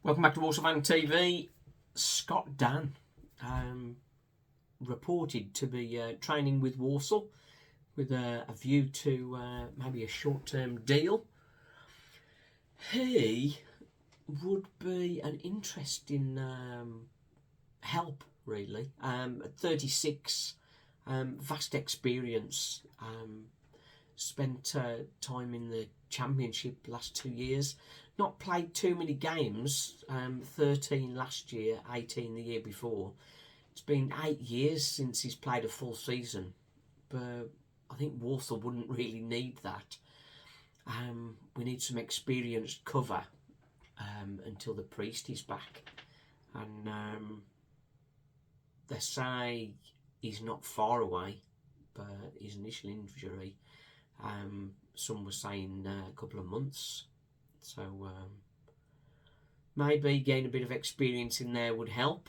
Welcome back to Walsall Fan TV. Scott Dann reported to be training with Walsall with a view to maybe a short-term deal. He would be an interesting help, really. At 36, vast experience, spent time in the Championship last 2 years. Not played too many games, 13 last year, 18 the year before. It's been 8 years since he's played a full season, but I think Walsall wouldn't really need that. We need some experienced cover until the Priest is back. And they say he's not far away, but his initial injury, some were saying a couple of months. So maybe getting a bit of experience in there would help.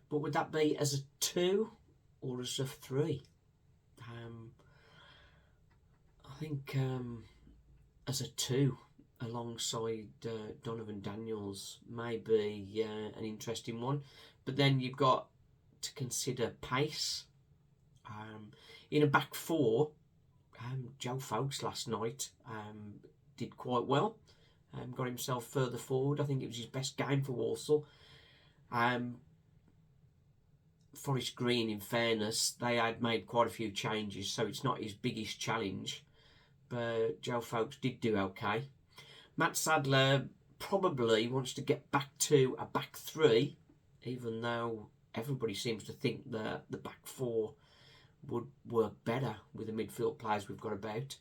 But would that be as a 2 or as a 3? I think as a 2 alongside Donovan Daniels may be an interesting one. But then you've got to consider pace. In a back 4, Joe Folks last night did quite well. Got himself further forward. I think it was his best game for Walsall. Forest Green, in fairness, they had made quite a few changes, so it's not his biggest challenge. But Joe Folks did do okay. Matt Sadler probably wants to get back to a back 3, even though everybody seems to think that the back 4 would work better with the midfield players we've got about.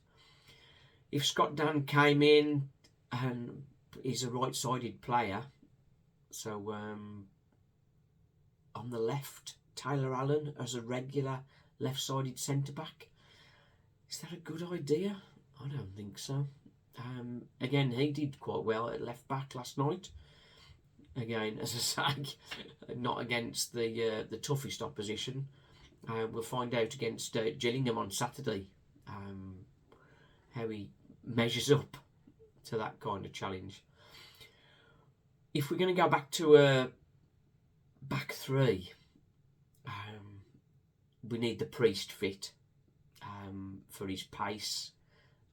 If Scott Dann came in and is a right-sided player, so on the left, Taylor Allen as a regular left-sided centre-back, is that a good idea? I don't think so. Again, he did quite well at left-back last night. Again, as I say, not against the toughest opposition. We'll find out against Gillingham on Saturday how he measures up to that kind of challenge. If we're going to go back to a back 3, we need the Priest fit for his pace.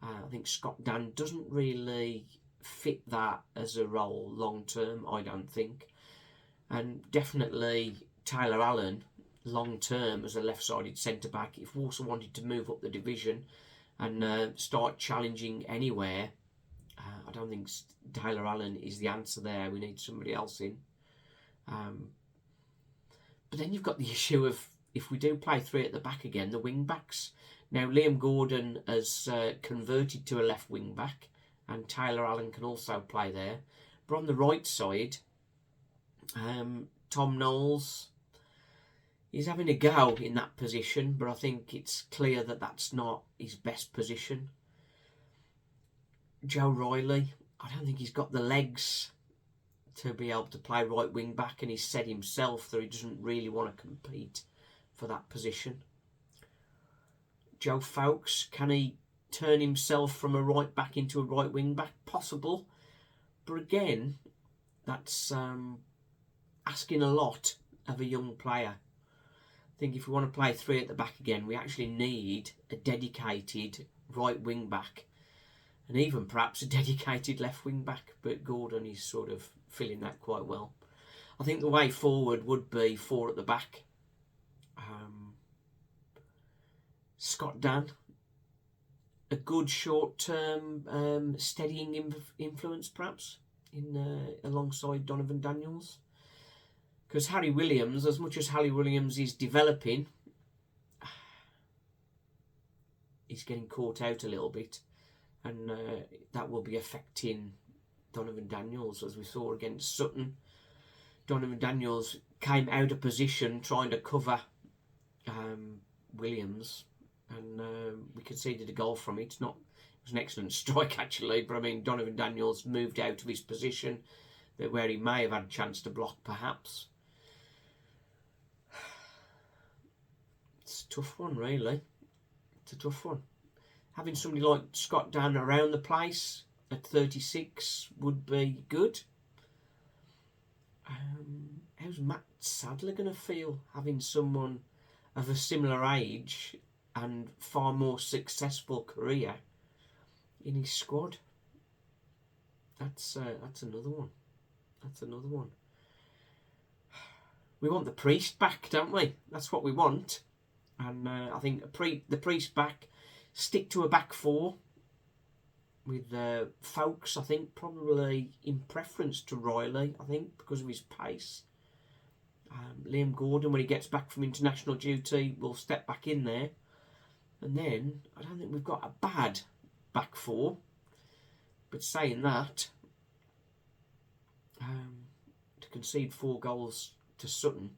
I think Scott Dann doesn't really fit that as a role long term, I don't think. And definitely Taylor Allen long term as a left-sided centre-back. If Walsall wanted to move up the division and start challenging anywhere, I don't think Taylor Allen is the answer there. We need somebody else in. But then you've got the issue of, if we do play 3 at the back again, the wing-backs. Now, Liam Gordon has converted to a left wing-back, and Taylor Allen can also play there. But on the right side, Tom Knowles, he's having a go in that position, but I think it's clear that that's not his best position. Joe Riley, I don't think he's got the legs to be able to play right wing back, and he's said himself that he doesn't really want to compete for that position. Joe Folks, can he turn himself from a right back into a right wing back? Possible, but again, that's asking a lot of a young player. I think if we want to play 3 at the back again, we actually need a dedicated right wing back, and even perhaps a dedicated left wing back. But Gordon is sort of filling that quite well. I think the way forward would be 4 at the back. Scott Dann, a good short-term steadying influence perhaps in alongside Donovan Daniels. Because Harry Williams, as much as Harry Williams is developing, he's getting caught out a little bit. And that will be affecting Donovan Daniels, as we saw against Sutton. Donovan Daniels came out of position trying to cover Williams, and we conceded a goal from it. It was an excellent strike, actually, but I mean, Donovan Daniels moved out of his position where he may have had a chance to block, perhaps. It's a tough one, really. It's a tough one. Having somebody like Scott Dann around the place at 36 would be good. How's Matt Sadler going to feel having someone of a similar age and far more successful career in his squad? That's another one. That's another one. We want the Priest back, don't we? That's what we want. And I think the Priest back, stick to a back four with Folks, I think, probably in preference to Riley, I think, because of his pace. Liam Gordon, when he gets back from international duty, will step back in there. And then, I don't think we've got a bad back four. But saying that, to concede 4 goals to Sutton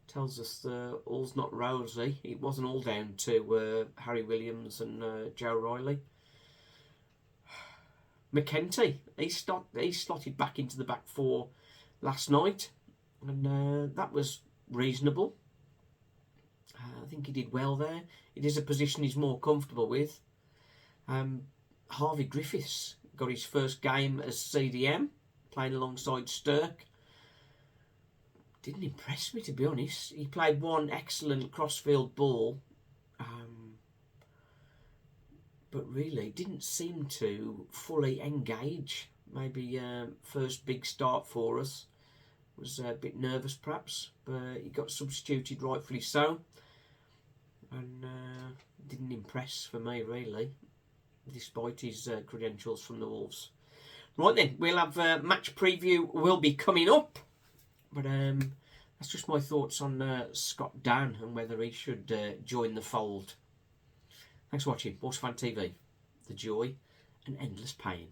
tells us that all's not rosy. It wasn't all down to Harry Williams and Joe Riley. McKenty, he slotted back into the back four last night, and that was reasonable. I think he did well there. It is a position he's more comfortable with. Harvey Griffiths got his first game as CDM, playing alongside Stirk. Didn't impress me, to be honest. He played one excellent crossfield ball, but really didn't seem to fully engage. Maybe first big start for us. Was a bit nervous perhaps, but he got substituted, rightfully so, and didn't impress for me really, despite his credentials from the Wolves. Right then, we'll have match preview will be coming up, but that's just my thoughts on Scott Dann and whether he should join the fold. Thanks for watching. Waterfan TV. The joy and endless pain.